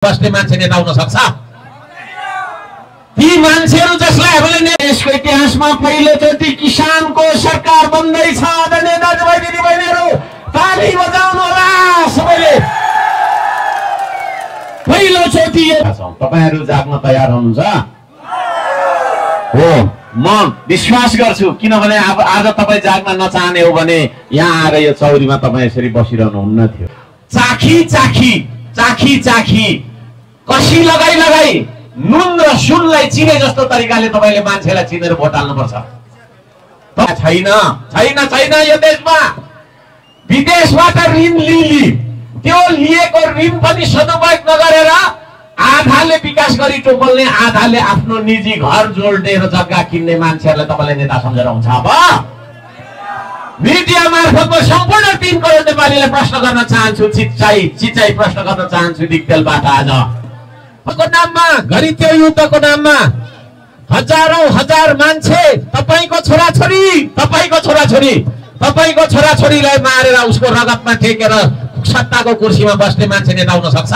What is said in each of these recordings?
बस्ने मान्छे नेता हुन सक्छ? ती मान्छेहरू जसलाई हामीले देशको इतिहासमा पहिलोचोटि किसानको सरकार बन्दैछ। आदरणीय दाजुभाइ दिदीबहिनीहरू ताली बजाउनु होला सबैले। पहिलोचोटि तपाईहरु जाग्न तयार हुनुहुन्छ? हो, म विश्वास गर्छु, किनभने आज तपाईँ जाग्न नचाहने हो भने यहाँ आएर यो चौरीमा तपाईँ यसरी बसिरहनु हुन्न थियो। चाखी चाखी चाखी चाखी कसी लगाई लगाई नुन र सुनलाई चिने जस्तो तरिकाले तपाईले मान्छेलाई चिनेर भोट हाल्नुपर्छ। छैन छैन छैन यो देशमा। विदेशबाट ऋण लिली त्यो लिएको ऋण पनि सदुपयोग नगरेर आधाले विकास गरी टोपल्ने, आधाले आफ्नो निजी घर जोड्ने र जग्गा किन्ने मान्छेहरूलाई तपाईले नेता सम्झेर हुन्छ? अब मिडिया मार्फत म सम्पूर्ण 3 करोड नेपालीलाई प्रश्न गर्न चाहन्छु, चिचाई प्रश्न गर्न चाहन्छु दिक्तेलबाट। आज को नाममा, घरि त्यो युद्धको नाममा हजारौं हजार मान्छे तपाईको छोराछोरीलाई मारेर उसको रगतमा टेकेर सत्ताको कुर्सीमा बस्ने मान्छे नेता हुन सक्छ?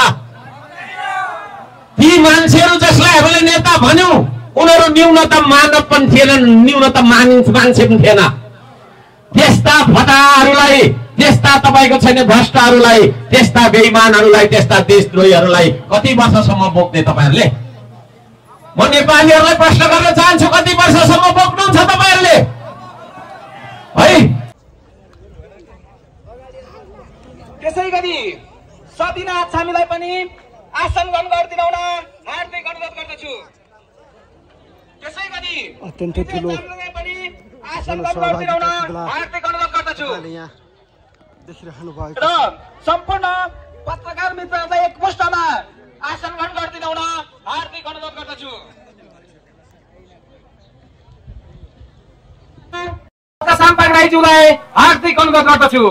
ती मान्छेहरू जसलाई हामीले नेता भन्यौं उनीहरू न्यूनतम मानव पनि थिएनन्, न्यूनतम मान्छे पनि थिएन। त्यस्ता फटाहरूलाई, त्यस्ता तपाईको छैन भ्रष्टहरूलाई, त्यस्ता बेइमानहरूलाई, त्यस्ता देशद्रोहीहरूलाई कति वर्षसम्म बोक्ने तपाईहरुले? म नेपालीहरूलाई प्रश्न गर्न चाहन्छु, कति वर्षसम्म बोक्नुहुन्छ तपाईहरुले? है त्यसैगरी सतीनाथ छामीलाई पनि आसन ग्रहण गरिदिनुहुन हार्दिक अनुरोध गर्दछु। त्यसैगरी अत्यन्तै ठुलो पनि आसन ग्रहण गरिदिनुहुन हार्दिक अनुरोध गर्दछु। देखिरहनु भएको र सम्पूर्ण पत्रकार मित्रहरूलाई एकमुष्टमा आसन ग्रहण गरिदिनुहुन हार्दिक अनुरोध गर्दछु। साम्पाङ राईज्यूलाई हार्दिक अनुरोध गर्दछु।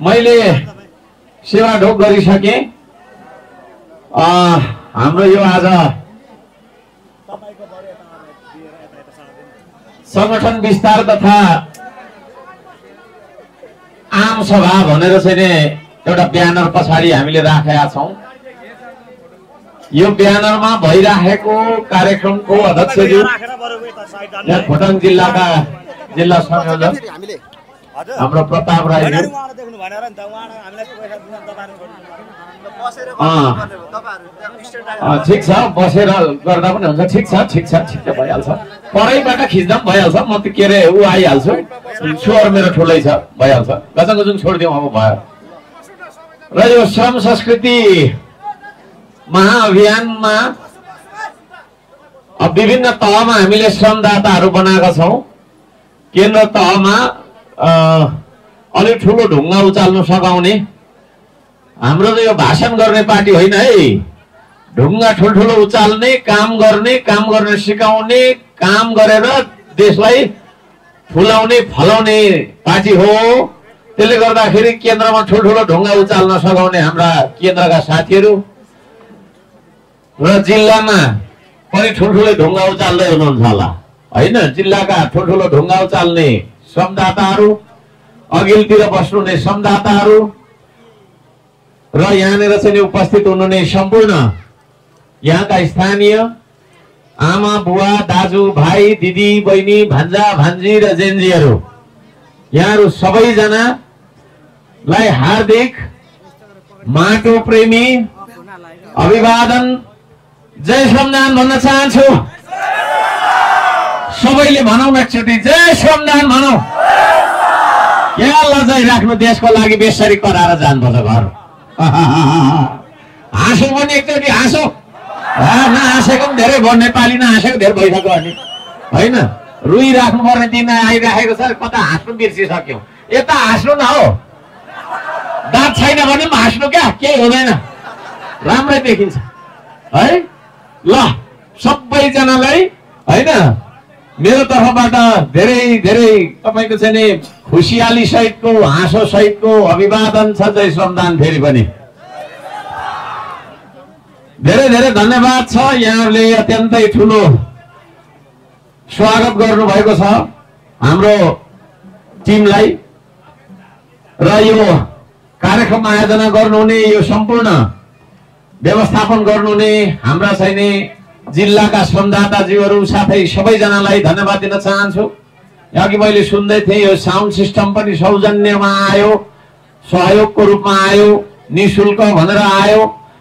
मैले सेवा ढोक गरिसके। हाम्रो यो आज संगठन विस्तार तथा आम सभा भनेर चाहिँ एउटा ब्यानर पछाडि हामीले राखेका छौं। यो ब्यानरमा भइराखेको कार्यक्रमको अध्यक्षज्यू खोटाङ जिल्लाका जिल्ला संयोजक हाम्रो प्रताप राईज्यू, ठिक छ बसेर गर्दा पनि हुन्छ। ठिक छ भइहाल्छ। परैबाट खिच्दा पनि भइहाल्छ। म त के अरे ऊ आइहाल्छु, स्वर मेरो ठुलै छ, भइहाल्छ। गजङ छोडिदिउँ अब भयो। र यो श्रम संस्कृति महाअभियानमा विभिन्न तहमा हामीले श्रमदाताहरू बनाएका छौं। केन्द्र तहमा अलि ठुलो ढुङ्गा उचाल्न सघाउने, हाम्रो त यो भाषण गर्ने पार्टी होइन है। ढुङ्गा ठुल्ठुलो उचाल्ने, काम गर्ने सिकाउने, काम गरेर देशलाई फुलाउने फलाउने पार्टी हो। त्यसले गर्दाखेरि केन्द्रमा ठुल्ठुलो ढुङ्गा उचाल्न सघाउने हाम्रा केन्द्रका साथीहरू र जिल्लामा पनि ठुल्ठुलो ढुङ्गा उचाल्दै हुनुहुन्छ होला होइन? जिल्लाका ठुल्ठुलो ढुङ्गा उचाल्ने श्रमदाताहरू, अघिल्तिर बस्नुहुने श्रमदाताहरू र यहाँनिर चाहिँ उपस्थित हुनुहुने सम्पूर्ण यहाँका स्थानीय आमा बुवा दाजु भाइ दिदी बहिनी भान्जा भान्जी र जेन्जीहरू, यहाँहरू सबैजनालाई हार्दिक माटो प्रेमी अभिवादन, जय श्रमदान भन्न चाहन्छु। सबैले भनौँ एकचोटि, जय श्रमदान भनौँ। यहाँ लजाइ राख्नु, देशको लागि बेसरी कराएर जानुपर्छ घर। हाँसो पनि एकचोटि हाँसो। नहाँसेको पनि धेरै भयो, नेपाली नहाँसेको धेरै भइसक्यो अनि होइन? रुई राख्नु पर्ने दिन आइराखेको छ, कता हाँस्नु बिर्सिसक्यो। यता हाँस्नु न हो, दाँत छैन भने पनि हाँस्नु क्या, केही हुँदैन, राम्रै देखिन्छ है। ल सबैजनालाई होइन मेरो तर्फबाट धेरै धेरै तपाईको चाहिँ नि खुसियाली सहितको, हाँसो सहितको अभिवादन छ। जय श्रमदान फेरि पनि धेरै धेरै धन्यवाद छ। यहाँहरूले अत्यन्तै ठुलो स्वागत गर्नु भएको छ। हाम्रो टिमलाई र यो कार्यक्रम आयोजना गर्नुहुने यो सम्पूर्ण व्यवस्थापन गर्नुहुने हाम्रा छैन जिल्लाका श्रमदाताज्यूहरू साथै सबैजनालाई धन्यवाद दिन चाहन्छु। अघि मैले सुन्दै थिएँ यो साउन्ड सिस्टम पनि सौजन्यमा आयो, सहयोगको रूपमा आयो, निशुल्क भनेर आयो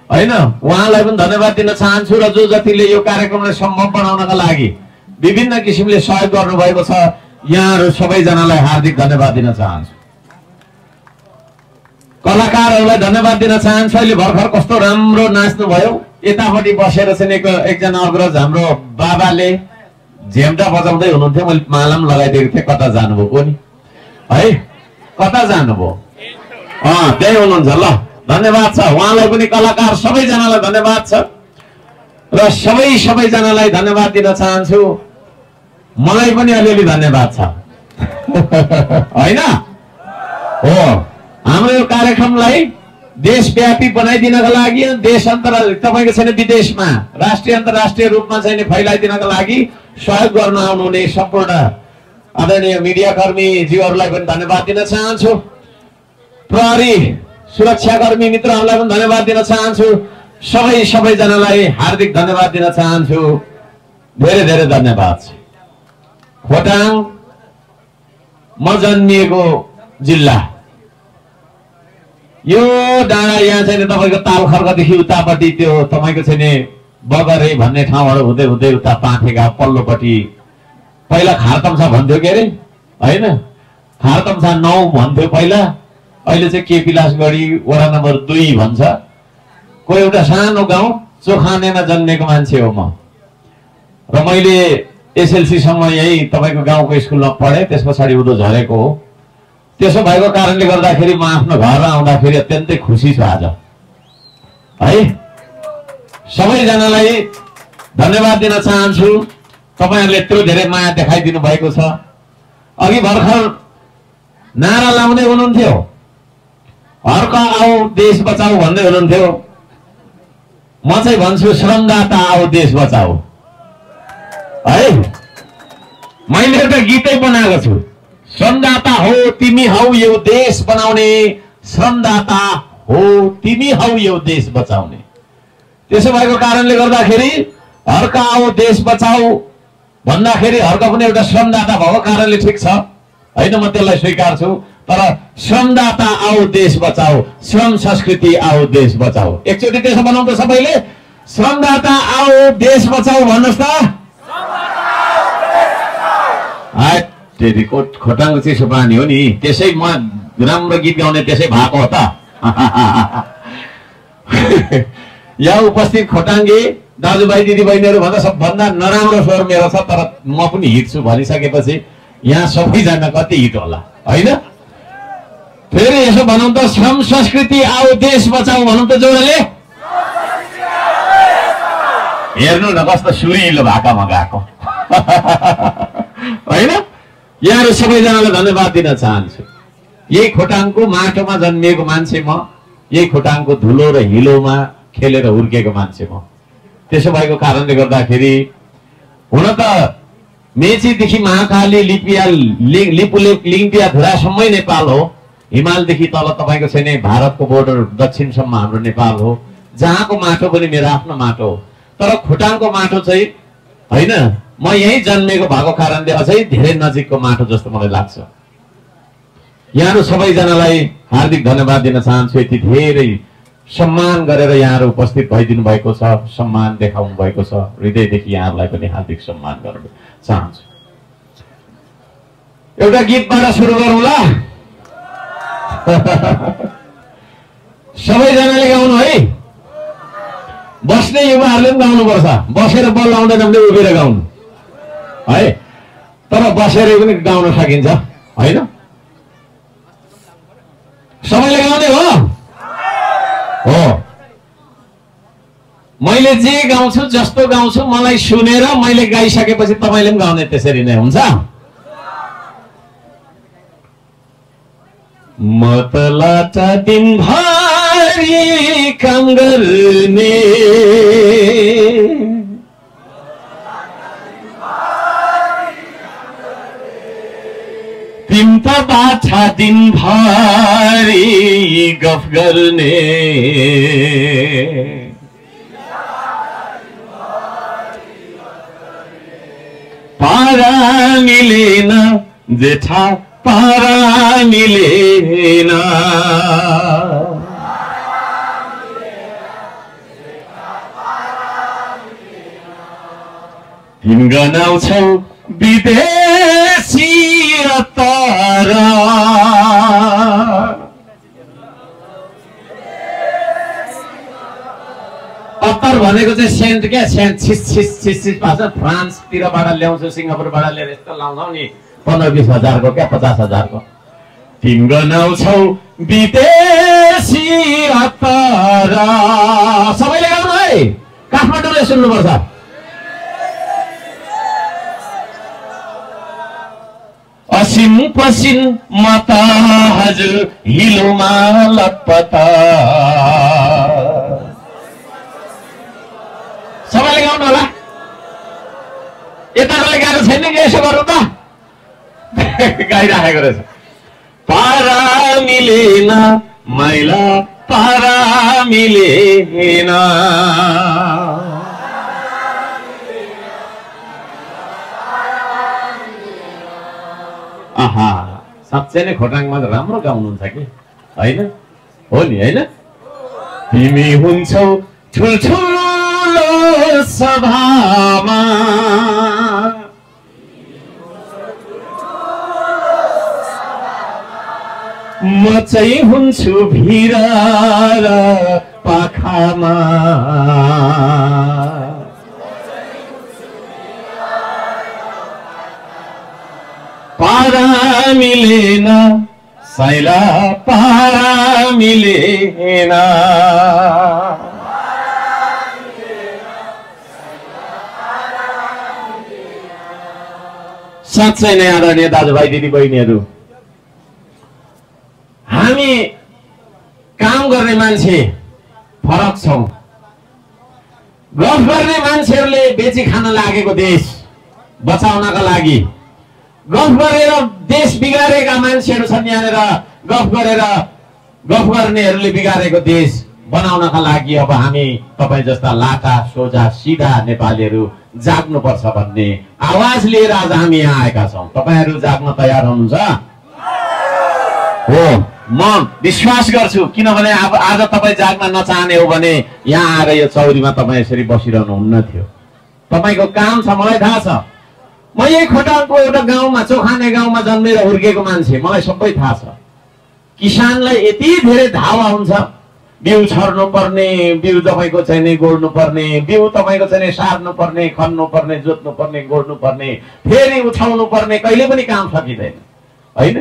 हैन। उहाँलाई पनि धन्यवाद दिन चाहन्छु र जो जतिले यो कार्यक्रमलाई सम्भव बनाउनका लागि विभिन्न किसिमले सहयोग गर्नुभएको छ यहाँहरू सबैजनालाई हार्दिक धन्यवाद दिन चाहन्छु। कलाकारहरूलाई धन्यवाद दिन चाहन्छु। अहिले भर्खर कस्तो राम्रो नाच्नु भयो। यतापट्टि बसेर चाहिँ एकजना अग्रज हाम्रो बाबाले झेम्टा बजाउँदै हुनुहुन्थ्यो। मैले मालाम लगाइदिएको थिएँ। कता जानुभयो कोनी है? कता जानुभयो? त्यही हुनुहुन्छ। ल धन्यवाद छ उहाँलाई पनि, कलाकार सबैजनालाई धन्यवाद छ र सबैजनालाई धन्यवाद दिन चाहन्छु। मलाई पनि अलिअलि धन्यवाद छ होइन हो। हाम्रो यो कार्यक्रमलाई देशव्यापी बनाइदिनका लागि, देश तपाईको छैन विदेशमा राष्ट्रिय अन्तर्राष्ट्रिय रूपमा चाहिँ फैलाइदिनका लागि सहयोग गर्न आउनुहुने सम्पूर्ण आदरणीय मिडियाकर्मी जीवहरूलाई पनि धन्यवाद दिन चाहन्छु। प्रहरी सुरक्षाकर्मी मित्रहरूलाई पनि धन्यवाद दिन चाहन्छु। सबैजनालाई हार्दिक धन्यवाद दिन चाहन्छु। धेरै धेरै धन्यवाद छ। खोटाङ म जन्मिएको जिल्ला यो डाँडा यहाँ चाहिँ तपाईँको तालखर्कदेखि उतापट्टि त्यो तपाईँको चाहिँ बगरे भन्ने ठाउँबाट हुँदै हुँदै उता पाथेगा पल्लोपट्टि पहिला खारतम्सा भन्थ्यो के अरे होइन, खारतम्सा 9 भन्थ्यो पहिला। अहिले चाहिँ केपी लासगढी वडा नम्बर 2 भन्छ। कोही एउटा सानो गाउँ चोखानेमा जन्मेको मान्छे हो म र मैले एसएलसी सम्म यही तपाईँको गाउँको स्कुलमा पढेँ। त्यस पछाडि उदो झरेको हो। त्यसो भएको कारणले गर्दाखेरि म आफ्नो घरमा आउँदाखेरि अत्यन्तै खुसी छु आज है। सबैजनालाई धन्यवाद दिन चाहन्छु। तपाईहरुले यत्रो धेरै माया देखाइदिनु भएको छ। अघि भर्खर नारा लाउँदै हुनुहुन्थ्यो, हर्क आऊ देश बचाऊ भन्दै हुनुहुन्थ्यो। म चाहिँ भन्छु श्रमदाता आऊ देश बचाऊ है। मैले एउटा गीतै बनाएको छु, श्रमदाता हो तिमी हौ यो देश बनाउने, श्रमदाता हो तिमी हौ यो देश बचाउने। त्यसो भएको कारणले गर्दाखेरि हर्क आऊ देश बचाऊ भन्दाखेरि हर्क पनि एउटा श्रमदाता भएको कारणले ठिक छ हैन, म त्यसलाई स्वीकार्छु। तर श्रमदाता आऊ देश बचाऊ, श्रम संस्कृति आऊ देश बचाऊ। एकचोटि त्यसो बनाउँ त सबैले, श्रमदाता आऊ देश बचाऊ भन्नुस् त। खोटाङको चिसो पानी हो नि, त्यसै म राम्रो गीत गाउने त्यसै भएको हो त। यहाँ उपस्थित खोटाङ्गे दाजुभाइ दिदीबहिनीहरू भन्दा सबभन्दा नराम्रो स्वर मेरो छ, तर म पनि हिट छु भनिसकेपछि यहाँ सबैजना कति हिट होला होइन। फेरि यसो भनौँ त, श्रम संस्कृति आऊ देश बचाऊ भनौँ त जोडले। हेर्नु न कस्तो सुरिलो भाकामा गएको होइन। यहाँहरू सबैजनालाई धन्यवाद दिन चाहन्छु। यही खोटाङको माटोमा जन्मिएको मान्छे म, यही खोटाङको धुलो र हिलोमा खेलेर हुर्केको मान्छे म। त्यसो भएको कारणले गर्दाखेरि हुन त मेचीदेखि महाकाली लिपुलेक लिङ्गिया धुरासम्मै नेपाल हो। हिमालदेखि तल तपाईँको छैन भारतको बोर्डर दक्षिणसम्म हाम्रो नेपाल हो। जहाँको माटो पनि मेरो आफ्नो माटो हो। तर खोटाङको माटो चाहिँ होइन, म यही जन्मेको भएको कारणले अझै धेरै नजिकको माटो जस्तो मलाई लाग्छ। यहाँहरू सबैजनालाई हार्दिक धन्यवाद दिन चाहन्छु। यति धेरै सम्मान गरेर यहाँहरू उपस्थित भइदिनु भएको छ, सम्मान देखाउनु भएको छ। हृदयदेखि यहाँहरूलाई पनि हार्दिक सम्मान गर्न चाहन्छु। एउटा गीतबाट सुरु गरौँ ल। सबैजनाले गाउनु है, बस्ने युवाहरूले पनि गाउनुपर्छ। बसेर बल आउँदैन भने उभिएर गाउनु है, तर बसेर पनि गाउन सकिन्छ होइन। सबैले गाउने हो। मैले जे गाउँछु जस्तो गाउँछु मलाई सुनेर मैले गाइसकेपछि तपाईले पनि गाउने त्यसरी नै हुन्छ। मतलाटा दिनभरि काम गर्ने, तिमी त बाछा दिनभरि गफ गर्ने पारा मिलेन जेठा पारा मिलेन तिमी गनाउँछौ विदेशी तारा अत्तर भनेको चाहिँ सेन्ट क्या सेन्ट छिस छिस छिस छिस पाछ फ्रान्सतिरबाट ल्याउँछु सिङ्गापुरबाट ल्याएर यस्तो लाउँछौ नि 15-20 हजारको क्या 50,000 को तिमी गनाउँछौ विदेशी तारा सबैले गाउनु है काठमाडौँले सुन्नुपर्छ असिन पसिन माता हजुर हिलोमा लटपटा सबैले गाउनु होला यताकोले गाएको छैन कि यसो गरौँ त गाइराखेको रहेछ पारा मिलेन मैला पारा मिलेन आहा साँच्चै नै खोटाङमा राम्रो गाउनुहुन्छ कि होइन हो नि होइन तिमी हुन्छौ ठुल्ठुलो सभामा म चाहिँ हुन्छु भिरा र पाखामा पारा मिलेन साइला पारा मिलेन साँच्चै नै आदरणीय दाजुभाइ दिदीबहिनीहरू हामी काम गर्ने मान्छे फरक छौं गफ गर्ने मान्छेहरूले बेची खान लागेको देश बचाउनका लागि गफ गरेर देश बिगारेका मान्छेहरू छन् यहाँनिर गफ गर्नेहरूले बिगारेको देश बनाउनका लागि अब हामी तपाईं जस्ता लाटा सोझा सिधा नेपालीहरू जाग्नुपर्छ भन्ने आवाज लिएर आज हामी यहाँ आएका छौं तपाईहरु जाग्न तयार हुनुहुन्छ हो म विश्वास गर्छु किनभने आज तपाईं जाग्न नचाहने हो भने यहाँ आएर यो चौरीमा तपाईं यसरी बसिरहनु हुन्न थियो तपाईको काम छ मलाई थाहा छ म यही खोटाङको एउटा गाउँमा चोखाने गाउँमा जन्मेर हुर्केको मान्छे मलाई सबै थाहा छ किसानलाई यति धेरै धावा हुन्छ बिउ छर्नु पर्ने बिउ तपाईको चाहिँ नि गोड्नु पर्ने बिउ तपाईको चाहिँ नि सार्नु पर्ने खन्नु पर्ने जोत्नु पर्ने गोड्नु पर्ने फेरि उठाउनु पर्ने कहिले पनि काम सकिदैन हैन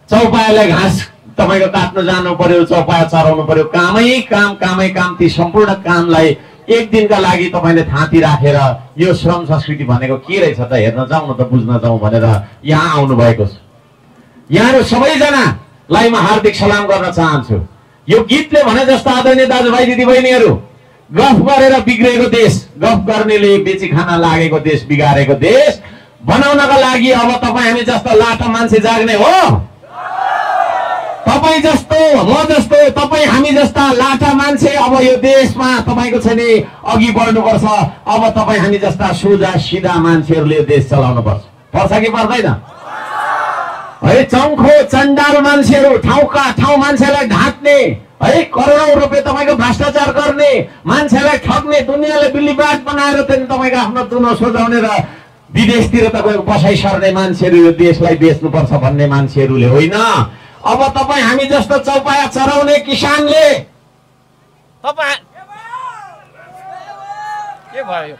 चौपायालाई घाँस तपाईको काट्न जानु पर्यो चौपाया चराउनु पर्यो कामै काम ती सम्पूर्ण कामलाई एक दिनका लागि तपाईले थाती राखेर यो श्रम संस्कृति भनेको के रहेछ त हेर्न जाउँ न त बुझ्न जाउँ भनेर यहाँ आउनु भएको छ यहाँहरु सबैजनालाई म हार्दिक सलाम गर्न चाहन्छु यो गीतले भने जस्तो आदरणीय दाजुभाइ दिदीबहिनीहरू गफ गरेर बिग्रेको देश गफ गर्नेले बेची खान लागेको देश बिगारेको देश बनाउनका लागि अब तपाई हामी जस्तो लाटा मान्छे जाग्ने हो तपाई जस्तो म जस्तो तपाई हामी जस्ता लाटा मान्छे अब यो देशमा तपाईको छ नि अघि बढ्नुपर्छ अब तपाई हामी जस्ता सोझा सिधा मान्छेहरूले यो देश चलाउनु पर्छ कि पर्दैन है चङ्खो चण्डाल मान्छेहरू ठाउँका ठाउँ मान्छेलाई ढाक्ने है करोडौं रुपैयाँ तपाईको भ्रष्टाचार गर्ने मान्छेलाई ठग्ने दुनियाँले बिल्लीबाट बनाएर चाहिँ तपाईको आफ्नो दुनो सोझाउने र विदेशतिर तपाईको बसाइ सर्ने मान्छेहरू यो देशलाई बेच्नुपर्छ भन्ने मान्छेहरूले होइन अब तपाई हामी जस्तो चौपाया चराउने किसानले तपाई के भयो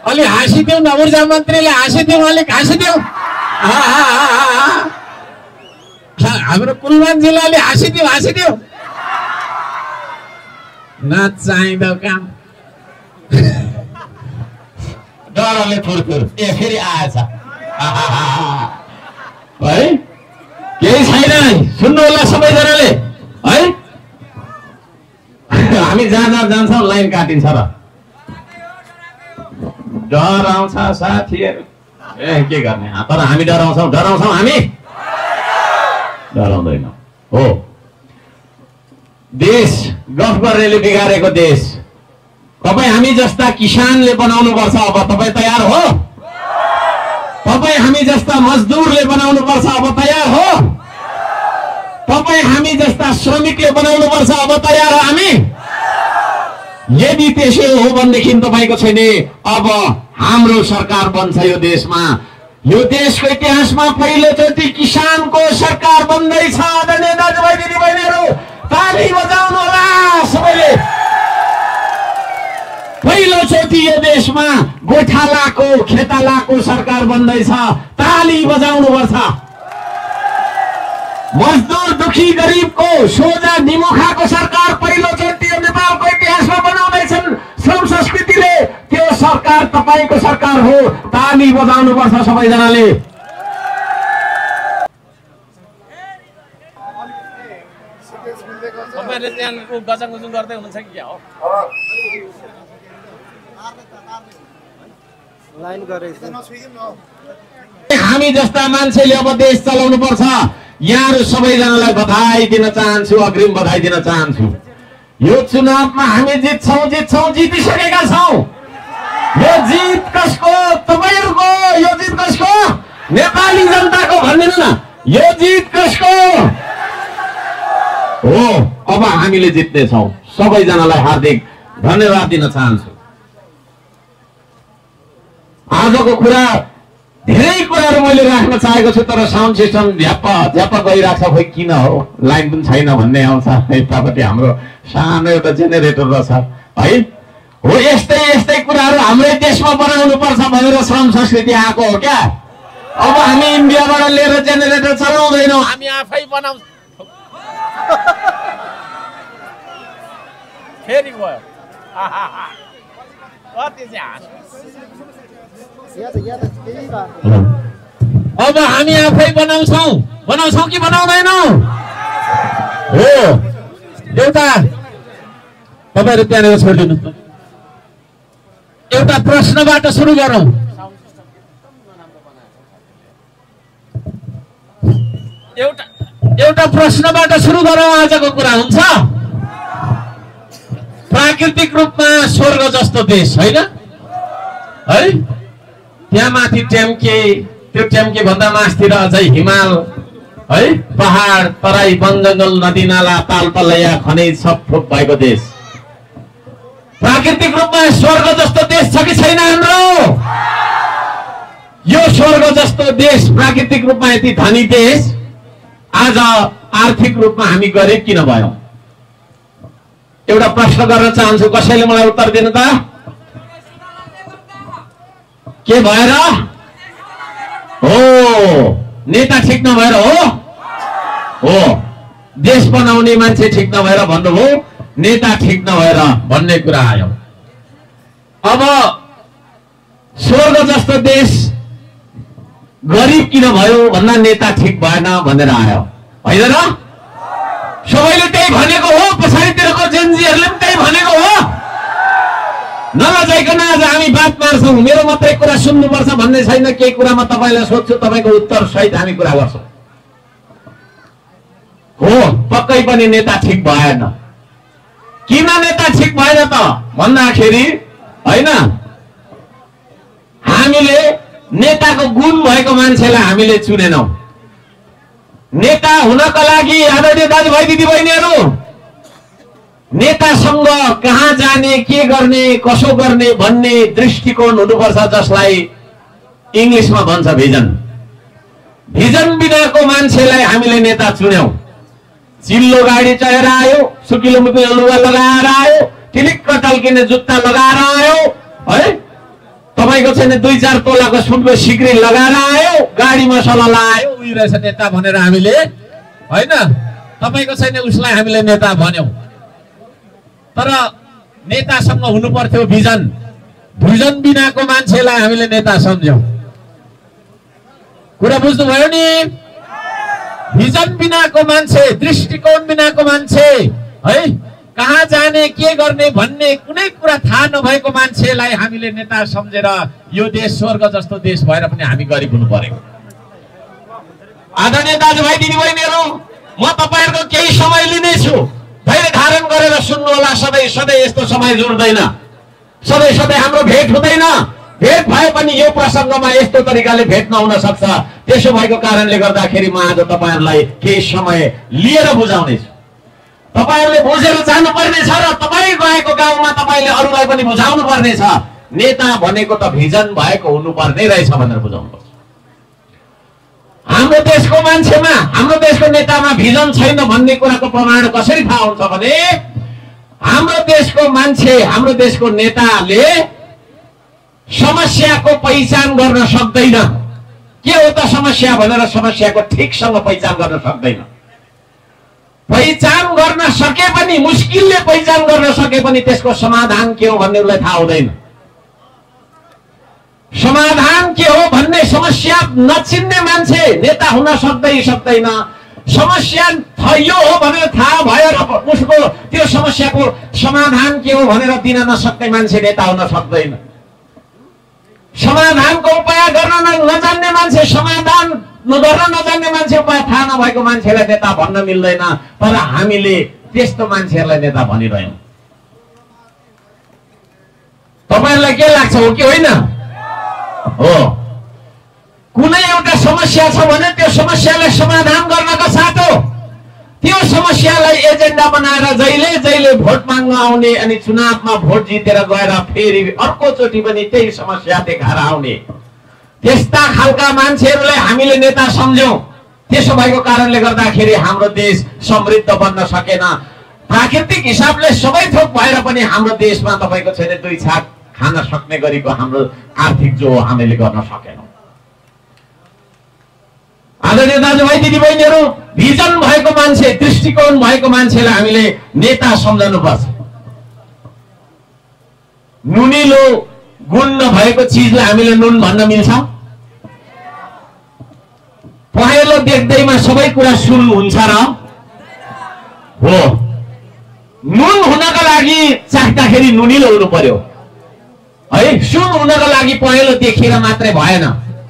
अलि हाँसिदेऊ न ऊर्जा मन्त्रीले हाँसिदेऊ अलिक हाँसिदेऊ हाम्रो कुलमानजीले अलि हाँसिदेऊ नचाहिँदो काम डरले फुरफुर ए फेरि आएछ है केही छैन सुन्नु होला सबैजनाले है हामी जहाँ जहाँ जान्छौँ लाइन काटिन्छ र डर आउँछ साथीहरू ए के गर्ने तर हामी डराउँछौँ हामी डराउँदैनौँ हो देश गफ गर्नेले बिगारेको देश तपाईँ हामी जस्ता किसानले बनाउनु पर्छ अब तपाईँ तयार हो तपाईँ हामी जस्ता मजदुरले बनाउनु पर्छ अब तयार हो तपाईँ हामी जस्ता श्रमिकले बनाउनु पर्छ अब तयार हो हामी यदि त्यसो हो भनेदेखि तपाईँको छैन अब हाम्रो सरकार बन्छ यो देशमा यो देशको इतिहासमा पहिलोचोटि किसानको सरकार बन्दैछ आदरणीय दाजुभाइ दिदीबहिनीहरू ताली बजाउनु होला सबैले पहिलोचोटि यो देशमा गोठालाको खेतालाको सरकार बन्दैछ ताली बजाउनु पर्छ मजदुर दुखी गरिबको सोझा निमुखाको सरकार पहिलोचोटि यो नेपालको इतिहासमा बनाउँदैछन् श्रम संस्कृतिले त्यो सरकार तपाईको सरकार हो ताली बजाउनु पर्छ सबैजनाले तपाईहरुले त्यहाँको गजङगुजुङ गर्दै हुनुहुन्छ कि क्या हो लाइन गरेछ हामी जस्ता मान्छेले अब देश चलाउनु पर्छ यहाँहरु सबैजनालाई बधाई दिन चाहन्छु अग्रिम बधाई दिन चाहन्छु यो चुनावमा हामी जित्छौं जितिसकेका छौं यो जित कसको तपाईहरुको यो जित कसको नेपाली जनताको भन्दिनु न यो जित कसको हो अब हामीले जित्ने छौं सबैजनालाई हार्दिक धन्यवाद दिन चाहन्छु आजको कुरा धेरै कुराहरु मैले राख्न चाहेको छु तर साउन्ड सिस्टम झ्याप्प गइराछ खोइ किन हो लाइन पनि छैन भन्ने आउँछ यतापट्टि हाम्रो सानो एउटा जेनेरेटर रहेछ है हो यस्तै कुराहरु हाम्रै देशमा बनाउनु पर्छ भनेर श्रम संस्कृति आएको हो क्या अब हामी इन्डियाबाट लिएर जेनेरेटर चलाउँदैनौं हामी आफै बनाउँछौं फेरि गयो कति चाहिँ अब हामी आफै बनाउँछौं कि बनाउँदैनौं हो एउटा तपाईहरु त्यहाँनिर छोडिदिनु एउटा प्रश्नबाट सुरु गरौं एउटा प्रश्नबाट सुरु गरौं आजको कुरा हुन्छ प्राकृतिक रूपमा स्वर्ग जस्तो देश हैन है त्यहाँ माथि टेम्के त्यो टेम्के भन्दा मास्तिर अझै हिमाल है पहाड तराई वन जंगल नदी नाला तालतलैया खनिज सब थोक भएको देश प्राकृतिक रूपमा स्वर्ग जस्तो देश छ कि छैन हाम्रो यो स्वर्ग जस्तो देश प्राकृतिक रूपमा यति धनी देश आज आर्थिक रूपमा हामी गरिब किन भयौं एउटा प्रश्न गर्न चाहन्छु कसैले मलाई उत्तर दिनु त के भएर हो नेता ठीक नभएर हो देश बनाउने मान्छे ठीक नभएर भन्नुभयो नेता ठीक नभएर भन्ने कुरा आयो अब स्वर्ग जस्तो देश गरिब किन भयो भन्दा नेता ठीक भएन भनेर आयो हैन र सबैले त्यही भनेको हो पछाडितिरको जेनजीहरुले पनि त्यही भनेको हो नलजाइकन आज हामी बात मार्छौं मेरो मात्रै कुरा सुन्नुपर्छ भन्ने छैन केही कुरामा तपाईलाई सोध्छु तपाईको उत्तर सहित हामी कुरा गर्छौं हो पक्कै पनि नेता ठीक भएन किन नेता ठीक भएन त भन्दाखेरि हैन हामीले नेताको गुण भएको मान्छेलाई हामीले चुनेनौं नेता हुनका लागि आदरणीय दाजुभाइ दिदीबहिनीहरु नेतासँग कहाँ जाने के गर्ने कसो गर्ने भन्ने दृष्टिकोण हुनुपर्छ जसलाई इंग्लिशमा भन्छ भिजन बिनाको मान्छेलाई हामीले नेता चुन्यौं चिल्लो गाडी चढेर आयो सुकिलो मुकिलो लुगा लगाएर आयो टिलिक्क टल्किने जुत्ता लगाएर आयो है तपाईको छैन 2-4 तोलाको सुनको सिक्री लगाएर आयो गाडीमा सल्लाह लायो उही रहेछ नेता भनेर हामीले हैन तपाईको छैन उसलाई हामीले नेता भन्यौं तर नेतासँग हुनु पर्थ्यो भिजन बिनाको मान्छेलाई हामीले नेता सम्झ्यौं कुरा बुझ्नु भयो नि भिजन बिनाको मान्छे दृष्टिकोण बिनाको मान्छे है कहाँ जाने के गर्ने भन्ने कुनै कुरा थाहा नभएको मान्छेलाई हामीले नेता सम्झेर यो देश स्वर्ग जस्तो देश भएर पनि हामी गरिब हुनु पर्यो। आदरणीय दाजुभाइ दिदीबहिनीहरू, म तपाईहरुको केही समय लिनेछु, धैर्य धारण गरेर सुन्नु होला। सधैँ यस्तो समय जुर्दैन, सधैँ हाम्रो भेट हुँदैन। भेट भए पनि यो प्रसङ्गमा यस्तो तरिकाले भेट नहुन सक्छ। त्यसो भएको कारणले गर्दाखेरि म आज तपाईहरुलाई केही समय लिएर बुझाउनेछु। तपाईहरुले बुझेर जानुपर्ने छ र तपाई गएको गाउँमा तपाईले अरूलाई पनि बुझाउनु पर्ने छ। नेता भनेको त भिजन भएको हुनुपर्ने रहेछ भनेर बुझाउनुपर्छ। हाम्रो देशको मान्छेमा, हाम्रो देशको नेतामा भिजन छैन भन्ने कुराको प्रमाण कसरी थाहा हुन्छ भने हाम्रो देशको मान्छे, हाम्रो देशको नेताले समस्याको पहिचान गर्न सक्दैन। के हो त समस्या भनेर समस्याको ठिकसँग पहिचान गर्न सक्दैन। पहिचान गर्न सके पनि, मुस्किलले पहिचान गर्न सके पनि त्यसको समाधान के हो भन्ने उसलाई थाहा हुँदैन। समाधान के हो भन्ने समस्या नचिन्ने मान्छे नेता हुन सक्दैन। समस्या यो हो भनेर थाहा भएर उसको त्यो समस्याको समाधान के हो भनेर दिन नसक्ने मान्छे नेता हुन सक्दैन। समाधानको उपाय गर्न नजान्ने मान्छे, समाधान गर्न नजान्ने मान्छे, उपाय थाहा नभएको मान्छेलाई नेता भन्न मिल्दैन। तर हामीले त्यस्तो मान्छेहरूलाई नेता भनिरह्यौं। तपाईहरुलाई के लाग्छ, हो कि होइन? हो। कुनै एउटा समस्या छ भने त्यो समस्यालाई समाधान गर्नको साटो त्यो समस्यालाई एजेन्डा बनाएर जहिले भोट माग्न आउने अनि चुनावमा भोट जितेर गएर फेरि अर्कोचोटि पनि त्यही समस्या देखाएर आउने, त्यस्ता खालका मान्छेहरूलाई हामीले नेता सम्झ्यौं। त्यसो भएको कारणले गर्दाखेरि हाम्रो देश समृद्ध बन्न सकेन। प्राकृतिक हिसाबले सबै थोक भएर पनि हाम्रो देशमा तपाईको छैन दुई छाक खान सक्ने गरीको हाम्रो आर्थिक जो हामीले गर्न सकेनौं। आदरणीय दाजुभाइ दिदीबहिनीहरू, भिजन भएको मान्छे, दृष्टिकोण भएको मान्छेलाई हामीले नेता सम्झनुपर्छ। नुनिलो गुण नभएको चिजलाई हामीले नुन भन्न मिल्छ? पहेँलो देख्दैमा सबै कुरा सुरु हुन्छ र? हो। नुन हुनको लागि चाख्दाखेरि नुनिलो हुनु पर्यो है। सुन हुनको लागि पहेँलो देखिएर मात्रै भएन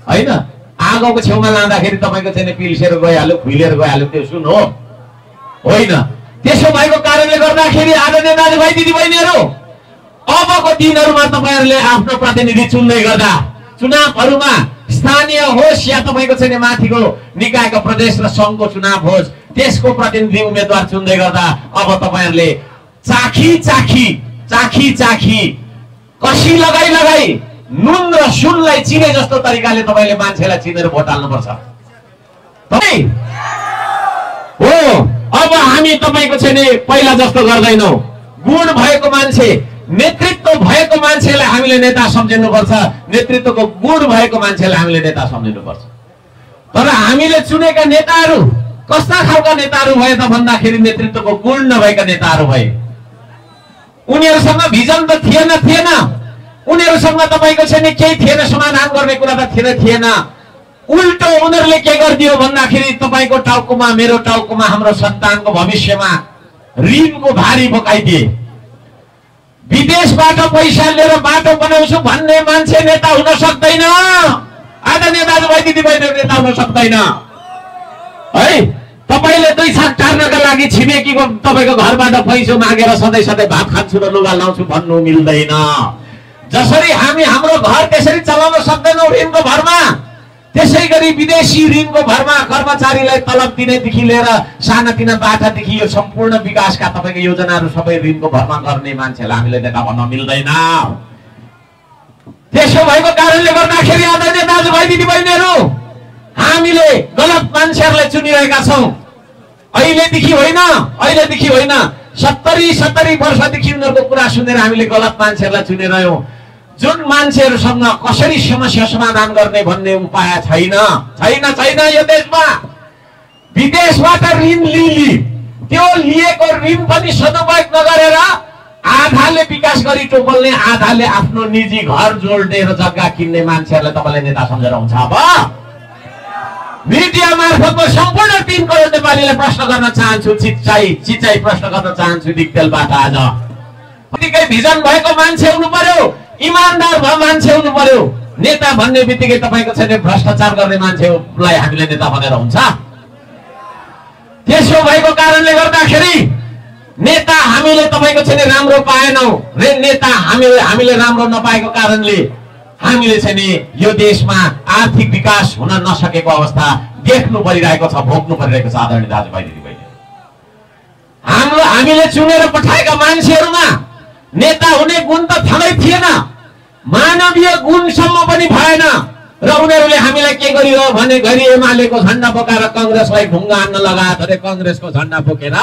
हैन। आगोको छेउमा लाँदाखेरि तपाईको चाहिँ पिल्सेर गइहाल्यो, खुइलेर गइहाल्यो, त्यो सुन हो होइन। त्यसो भएको कारणले गर्दाखेरि आदरणीय दाजुभाइ दिदीबहिनीहरू, अबको दिनहरुमा तपाईहरुले आफ्नो प्रतिनिधि चुन्दै गर्दा, चुनावहरुमा स्थानीय होस् या तपाईको चाहिँ माथिको निकायको प्रदेश र संघको चुनाव होस्, त्यसको प्रतिनिधि उम्मेदवार चुन्दै गर्दा अब तपाईहरुले चाखी कसी लगाई नुन र सुनलाई चिने जस्तो तरिकाले तपाईले मान्छेलाई चिनेर भोट हाल्नुपर्छ। हो। अब हामी तपाईको छैन पहिला जस्तो गर्दैनौ। गुण भएको मान्छे, नेतृत्व भएको मान्छेलाई हामीले नेता सम्झिनुपर्छ। नेतृत्वको गुण भएको मान्छेलाई हामीले नेता सम्झिनुपर्छ। तर हामीले चुनेका नेताहरू कस्ता खालका नेताहरू भए त भन्दाखेरि नेतृत्वको गुण नभएका नेताहरू भए। उनीहरूसँग भिजन त थिएन। उनीहरूसँग तपाईको छैन केही थिएन, समाधान गर्ने कुरा त थिएन। उल्टो उनीहरूले के गरिदियो भन्दाखेरि तपाईको टाउकोमा, मेरो टाउकोमा, हाम्रो सन्तानको भविष्यमा ऋणको भारी बोकाइदिए। विदेशबाट पैसा लिएर बाटो बनाउँछु भन्ने मान्छे नेता हुन सक्दैन। आदरणीय दाजुभाइ दिदीबहिनीहरू, नेता हुन सक्दैन है। तपाईले दुई छाक टार्नका लागि छिमेकीको तपाईको घरबाट पैसा मागेर सधैँ भात खान्छु र लुगा लाउँछु भन्नु मिल्दैन। जसरी हामी हाम्रो घर त्यसरी चलाउन सक्दैनौं ऋणको भरमा, त्यसै गरी विदेशी ऋणको भरमा कर्मचारीलाई तलब दिनेदेखि लिएर सानातिना बाटादेखि यो सम्पूर्ण विकासका तपाईको योजनाहरू सबै ऋणको भरमा गर्ने मान्छेलाई हामीले नेता भन्न मिल्दैन। त्यसो भएको कारणले गर्दाखेरि आदरणीय दाजुभाइ दिदीबहिनीहरू, हामीले गलत मान्छेहरूलाई चुनिरहेका छौं। अहिलेदेखि होइन 70 वर्षदेखि उनीहरूको कुरा सुनेर हामीले गलत मान्छेहरूलाई चुनिरह्यौं। जुन मान्छेहरूसँग कसरी समस्या समाधान गर्ने भन्ने उपाय छैन यो देशमा। विदेशबाट ऋण लिई त्यो लिएको ऋण पनि सदुपयोग नगरेर आधाले विकास गरी टोपल्ने, आधाले आफ्नो निजी घर जोड्ने र जग्गा किन्ने मान्छेहरूलाई तपाईले नेता सम्झेर हुन्छ। अब मिडिया मार्फत म सम्पूर्ण 3 करोड नेपालीलाई प्रश्न गर्न चाहन्छु, चिचाइ प्रश्न गर्न चाहन्छु दिक्तेलबाट। आज त्यतिकै भिजन भएको मान्छे हुनु पर्यो, इमानदार भए मान्छे हुनु पर्यो। नेता भन्ने बित्तिकै तपाईको छैन भ्रष्टाचार गर्ने मान्छेलाई हामीले नेता भनेर हुन्छ? त्यसो भएको कारणले गर्दाखेरि नेता हामीले तपाईको छैन राम्रो पाएनौं, नेता हामीले राम्रो नपाएको कारणले हामीले चाहिँ यो देशमा आर्थिक विकास हुन नसकेको अवस्था देख्नु परिरहेको छ, भोग्नु परिरहेको छ। आदरणीय दाजुभाइ दिदीबहिनी, हामीले चुनेर पठाएका मान्छेहरूमा नेता हुने गुण त थलै थिएन, मानवीय गुणसम्म पनि भएन। र उनीहरूले हामीलाई के गरियो भने घरि एमालेको झण्डा बोकाएर कांग्रेसलाई ढुङ्गा हान्न लगाए, अरे कांग्रेसको झण्डा बोकेर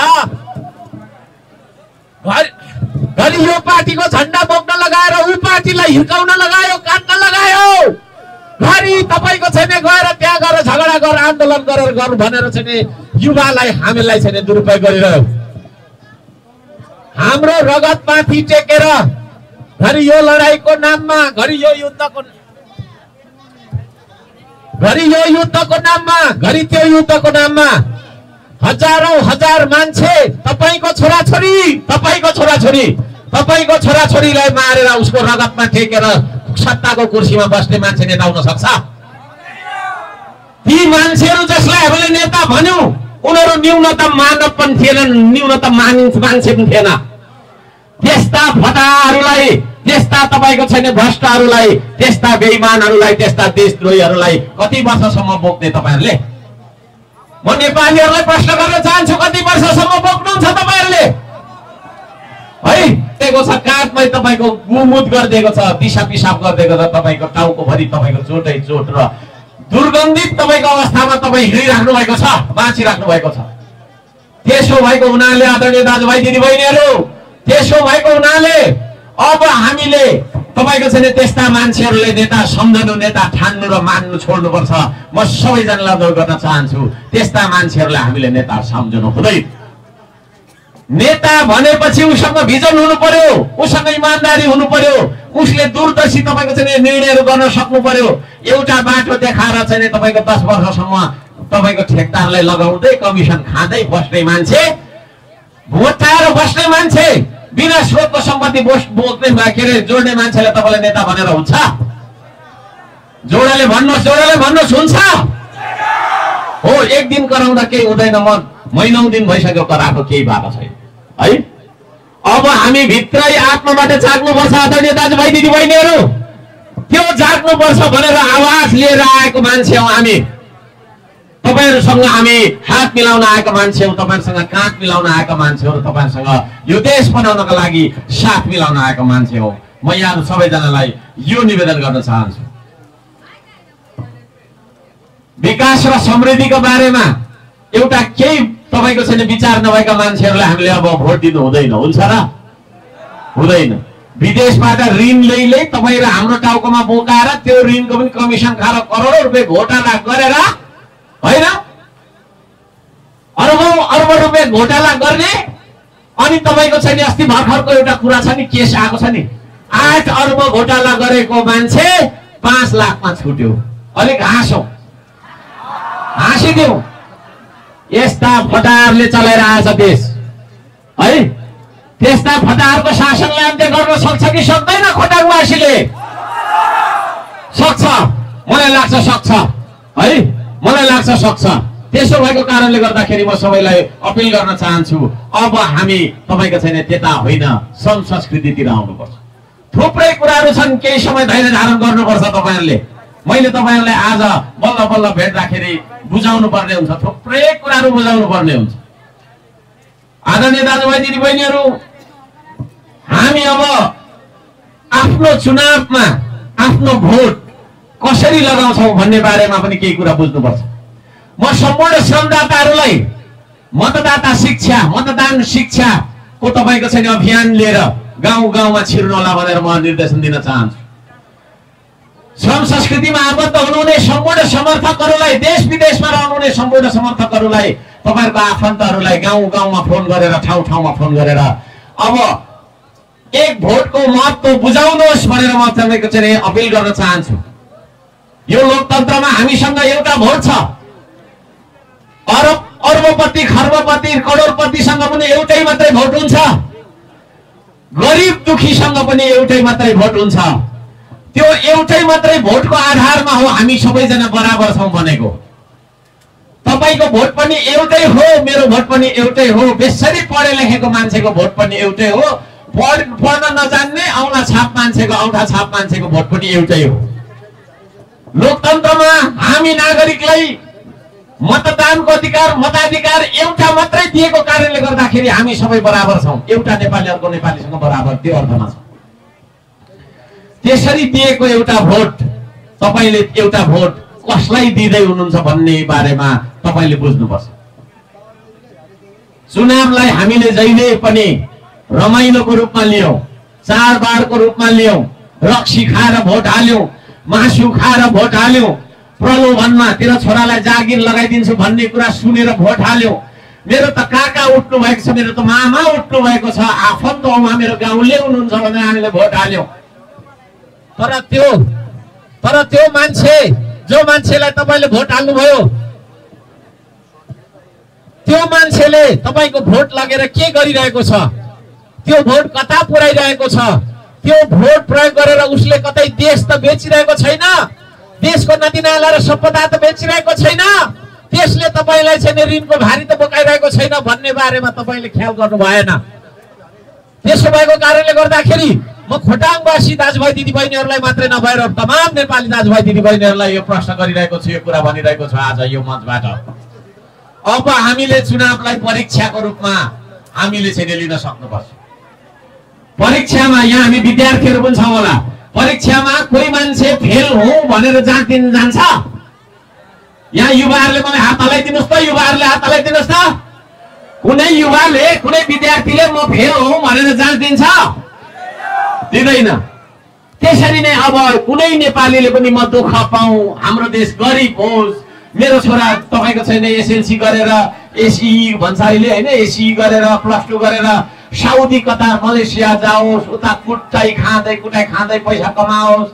घरि यो पार्टीको झण्डा बोक्न लगाएर उ पार्टीलाई हिर्काउन लगायो, काट्न लगायो। घरि तपाईको छैन गएर त्यहाँ गएर झगडा गरेर आन्दोलन गरेर गर्नु भनेर चाहिँ युवालाई हामीलाई चाहिँ दुरुपयोग गरिरह्यो। हाम्रो रगतमाथि टेकेर घरि यो लडाईको नाममा, घरि यो युद्धको नाममा, घरि त्यो युद्धको नाममा हजारौं हजार मान्छे तपाईको छोराछोरीलाई मारेर उसको रगतमा टेकेर सत्ताको कुर्सीमा बस्ने मान्छे नेता हुन सक्छ? ती मान्छेहरू जसलाई हामीले नेता भन्यौं उनीहरू न्यूनतम मानव पनि थिएनन्, न्यूनतम मान्छे पनि थिएन। त्यस्ता फटाहरूलाई, त्यस्ता तपाईको छैन भ्रष्टहरूलाई, त्यस्ता बेइमानहरूलाई, त्यस्ता देशद्रोहीहरूलाई कति वर्षसम्म बोक्ने तपाईहरुले? म नेपालीहरूलाई प्रश्न गर्न चाहन्छु, कति वर्षसम्म बोक्नुहुन्छ तपाईहरुले? है दिएको छ काठमै तपाईको गुमुत गरिदिएको छ, दिशा पिसाब गरिदिएको छ, तपाईको टाउको भरि तपाईको चोटै चोट र दुर्गन्धित तपाईको अवस्थामा तपाई हिँडिराख्नु भएको छ, बाँचिराख्नु भएको छ। त्यसो भएको हुनाले आदरणीय दाजुभाइ दिदीबहिनीहरू, त्यसो भएको हुनाले अब हामीले तपाईको छैन त्यस्ता मान्छेहरूले नेता सम्झनु, नेता ठान्नु र मान्नु छोड्नुपर्छ। म सबैजनालाई अनुरोध गर्न चाहन्छु, त्यस्ता मान्छेहरूलाई हामीले नेता सम्झनु हुँदैन। नेता भनेपछि उसँग भिजन हुनु पर्यो, उसँग इमानदारी हुनु पर्यो, उसले दूरदर्शी तपाईको चाहिँ निर्णयहरू गर्न सक्नु पर्यो। एउटा बाटो देखाएर चाहिँ तपाईको 10 वर्षसम्म तपाईको ठेक्दारलाई लगाउँदै कमिसन खाँदै बस्ने मान्छे, भोटाएर बस्ने मान्छे, बिना स्रोतको सम्पत्ति बोक्ने के अरे जोड्ने मान्छेलाई तपाईलाई नेता भनेर हुन्छ? जोडाले भन्नुहोस् हुन्छ? हो, एक दिन कराउँदा केही हुँदैन, म महिनौं दिन भइसक्यो कराएको, केही भएको छैन है। अब हामी भित्रै आत्माबाट जाग्नुपर्छ आदरणीय दाजुभाइ दिदीबहिनीहरू। त्यो जाग्नुपर्छ भनेर आवाज लिएर आएको मान्छे हौ हामी। तपाईहरुसँग हामी हात मिलाउन आएका मान्छे हौ, तपाईहरुसँग काँध मिलाउन आएका मान्छे हौ, तपाईहरुसँग यो देश बनाउनका लागि साथ मिलाउन आएका मान्छे हौ। म यहाँहरु सबैजनालाई यो निवेदन गर्न चाहन्छु, विकास र समृद्धिको बारेमा एउटा केही तपाईको छैन विचार नभएका मान्छेहरूलाई हामीले अब भोट दिनु हुँदैन, हुन्छ र? हुँदैन। विदेशबाट ऋण लै तपाईहरु हाम्रो टाउकोमा बोकाएर त्यो ऋणको पनि कमिसन खाएर करोडौं रुपैयाँ घोटाला गरेर हैन, अरबौं रुपैयाँ घोटाला गर्ने। अनि तपाईको छैन अस्ति भर्खरको एउटा कुरा छ नि, केस आएको छ नि, 8 अर्ब घोटाला गरेको मान्छे 5 लाखमा छुट्यो। अलिक हाँसिदिउँ, यस्ता फटारले चलाएर आएछ देश है। त्यस्ता फटारको शासनलाई अन्त्य गर्न सक्छ कि सक्दैन खोटाङवासीले? सक्छ, मलाई लाग्छ सक्छ है, मलाई लाग्छ सक्छ। त्यसो भएको कारणले गर्दाखेरि म सबैलाई अपिल गर्न चाहन्छु, अब हामी तपाईको छैन त्यता होइन, संस्कृतितिर आउनुपर्छ। थुप्रै कुराहरू छन्, केही समय धैर्य धारण गर्नुपर्छ तपाईहरुले। मैले तपाईहरुलाई आज बल्ल बल्ल भेट्दाखेरि बुझाउनु पर्ने हुन्छ, थुप्रै कुराहरू बुझाउनु पर्ने हुन्छ। आदरणीय दाजुभाइ दिदीबहिनीहरू, हामी अब आफ्नो चुनावमा आफ्नो भोट कसरी लगाउँछौं भन्ने बारेमा पनि केही कुरा बुझ्नुपर्छ। म सम्पूर्ण श्रमदाताहरूलाई मतदाता शिक्षा, मतदान शिक्षाको तपाईको छैन अभियान लिएर गाउँ गाउँमा छिर्नु होला भनेर म निर्देशन दिन चाहन्छु। श्रम संस्कृतिमा आबद्ध हुनुहुने सम्पूर्ण समर्थकहरूलाई, देश विदेशमा रहनुहुने सम्पूर्ण समर्थकहरूलाई, तपाईहरुको आफन्तहरूलाई गाउँ गाउँमा फोन गरेर, ठाउँ ठाउँमा फोन गरेर अब एक भोटको महत्त्व बुझाउनुहोस् भनेर म तपाईको चाहिँ अपिल गर्न चाहन्छु। यो लोकतन्त्रमा हामीसँग एउटा भोट छ, अर्बपति खर्बपति करोडपतिसँग पनि एउटै मात्रै भोट हुन्छ, गरिब दुखीसँग पनि एउटै मात्रै भोट हुन्छ। त्यो एउटै मात्रै भोटको आधारमा हो हामी सबैजना बराबर छौं भनेको। तपाईको भोट पनि एउटै हो, मेरो भोट पनि एउटै हो, बेसरी पढे लेखेको मान्छेको भोट पनि एउटै हो, पढ्न नजान्ने औँला छाप मान्छेको औँठा छाप मान्छेको भोट पनि एउटै हो। लोकतन्त्रमा हामी नागरिकलाई मतदानको अधिकार मताधिकार एउटा मात्रै दिएको कारणले गर्दाखेरि हामी सबै बराबर छौं, एउटा नेपाली अर्को नेपालीसँग बराबर त्यो अर्थमा छ। त्यसरी दिएको एउटा भोट, तपाईले एउटा भोट कसलाई दिँदै हुनुहुन्छ भन्ने बारेमा तपाईले बुझ्नुपर्छ। चुनावलाई हामीले जहिले पनि रमाइलोको रूपमा लियौं, चाडबाडको रूपमा लियौं, रक्सी खाएर भोट हाल्यौं, मासु खाएर भोट हाल्यौं, प्रलोभनमा तेरो छोरालाई जागिर लगाइदिन्छु भन्ने कुरा सुनेर भोट हाल्यौं। मेरो त काका उठ्नु भएको छ, मेरो त मामा उठ्नु भएको छ, आफन्तमा मेरो गाउँले हुनुहुन्छ भनेर हामीले भोट हाल्यौं। तर त्यो मान्छे जो मान्छेलाई तपाईले भोट हाल्नुभयो, त्यो मान्छेले तपाईको भोट लगेर के गरिरहेको छ, त्यो भोट कता पुर्याइरहेको छ, त्यो भोट प्रयोग गरेर उसले कतै देश त बेचिरहेको छैन, देशको नदीनाला र सम्पदा त बेचिरहेको छैन, त्यसले तपाईलाई चाहिँ ऋणको भारी त बोकाइरहेको छैन भन्ने बारेमा तपाईले ख्याल गर्नु भएन। त्यसो भएको कारणले गर्दाखेरि म खोटाङवासी दाजुभाइ दिदीबहिनीहरूलाई मात्रै नभएर तमाम नेपाली दाजुभाइ दिदीबहिनीहरूलाई यो प्रश्न गरिरहेको छु, यो कुरा भनिरहेको छु आज यो मञ्चबाट। अब हामीले चुनावलाई परीक्षाको रूपमा हामीले चाहिँ लिन सक्नुपर्छ। परीक्षामा यहाँ हामी विद्यार्थीहरू पनि छौँ होला, परीक्षामा कोही मान्छे फेल हो भनेर जाँच दिन जान्छ? यहाँ युवाहरूले मलाई हात हल्लाइदिनुहोस् त, युवाहरूले हात हल्लाइदिनुहोस् त। कुनै युवाले कुनै विद्यार्थीले म फेल हो भनेर जाँच दिन्छ? दिँदैन। त्यसरी नै अब कुनै नेपालीले पनि म दुःख पाऊँ, हाम्रो देश गरिब होस्, मेरो छोरा तपाईको छैन एसएलसी गरेर एसई भन्छ अहिले हैन, एसई गरेर +2 गरेर साउदी कतार मलेसिया जाओस्, उता कुटाइ खाँदै पैसा कमाओस्,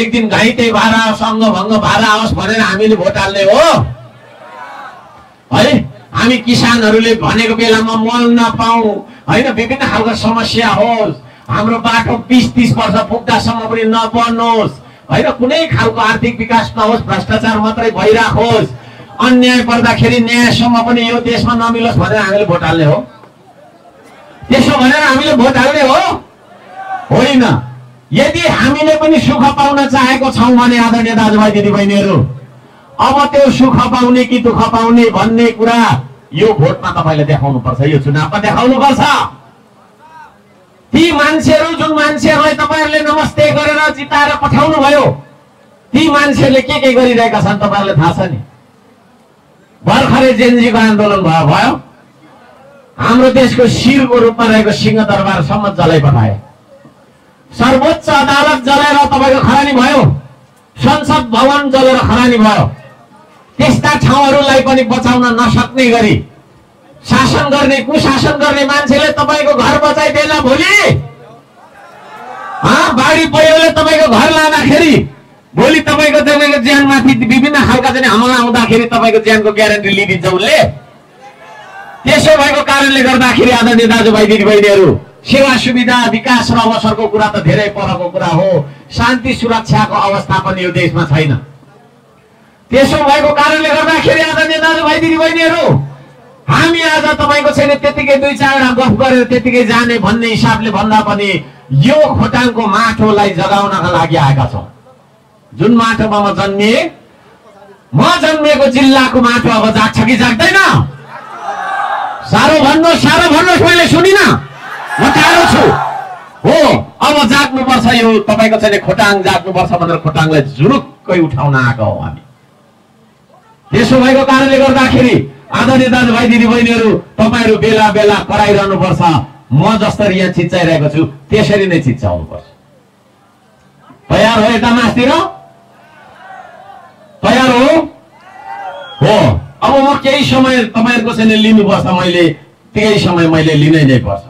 एक दिन घाइते भएर सङ्घभङ्ग भएर आओस् भनेर हामीले भोट हाल्ने हो है? हामी किसानहरूले भनेको बेलामा मल नपाऊ हैन, विभिन्न खालको समस्या होस्, हाम्रो बाटो 20-30 वर्ष पुग्दासम्म पनि नबनोस् हैन, कुनै खालको आर्थिक विकास नहोस्, भ्रष्टाचार मात्रै भइराखोस्, अन्याय पर्दाखेरि न्यायसम्म पनि यो देशमा नमिलोस् भनेर हामीले भोट हाल्ने हो? त्यसो भनेर हामीले भोट हाल्ने हो? होइन। यदि हामीले पनि सुख पाउन चाहेको छौं भने आदरणीय दाजुभाइ दिदीबहिनीहरू, अब त्यो सुख पाउने कि दुःख पाउने भन्ने कुरा यो भोटमा तपाईले देखाउनु पर्छ, यो चुनावमा देखाउनु पर्छ। ती मान्छेहरू जुन मान्छेहरूलाई तपाईहरुले नमस्ते गरेर जिताएर पठाउनु भयो, ती मान्छेहरूले के गरिरहेका छन् तपाईहरुलाई थाहा छ नि? भर्खरै जेनजीको आन्दोलन भयो, हाम्रो देशको शिरको रूपमा रहेको सिंहदरबारसम्म जलाइपठाए, सर्वोच्च अदालत जलेर तपाईको खरानी भयो, संसद भवन जलेर खरानी भयो। त्यस्ता ठाउँहरूलाई पनि बचाउन नसक्ने गरी शासन गर्ने कुशासन गर्ने मान्छेले तपाईको घर बचाइदेला भोलि? बाढी पहिरोले तपाईको घर लाँदाखेरि भोलि तपाईको ज्यानमाथि विभिन्न खालका चाहिँ हमला आउँदाखेरि तपाईको ज्यानको ग्यारेन्टी लिइदिन्छ उसले। त्यसो भएको कारणले गर्दाखेरि आदरणीय दाजुभाइ दिदीबहिनीहरू, सेवा सुविधा विकास र अवसरको कुरा त धेरै परको कुरा हो, शान्ति सुरक्षाको अवस्था पनि यो देशमा छैन। त्यसो भएको कारणले गर्दाखेरि आदरणीय दाजुभाइ दिदीबहिनीहरू, हामी आज तपाईको छैन त्यतिकै 2-4 गफ गरेर त्यतिकै जाने भन्ने हिसाबले भन्दा पनि यो खोटाङको माटोलाई जगाउनका लागि आएका छौं। जुन माटोमा म जन्मिए, म जन्मिएको जिल्लाको माटो अब जाग्छ कि जाग्दैन? सारो भन्नुहोस्, मैले सुनिन, म टाढो छु हो। अब जाग्नुपर्छ, यो तपाईको छैन खोटाङ जाग्नुपर्छ भनेर खोटाङलाई जुरुक्कै उठाउन आएको हो हामी। त्यसो भएको कारणले गर्दाखेरि आदरणीय दाजुभाइ दिदीबहिनीहरू, तपाईहरु बेला बेला कराइरहनुपर्छ। म जसरी यहाँ चिच्चाइरहेको छु त्यसरी नै चिच्चाउनुपर्छ। तयार हो? यता मास्तिर तयार हो? अब म केही समय तपाईहरुको चाहिँ लिनुपर्छ, मैले त्यही समय मैले लिनै नै पर्छ।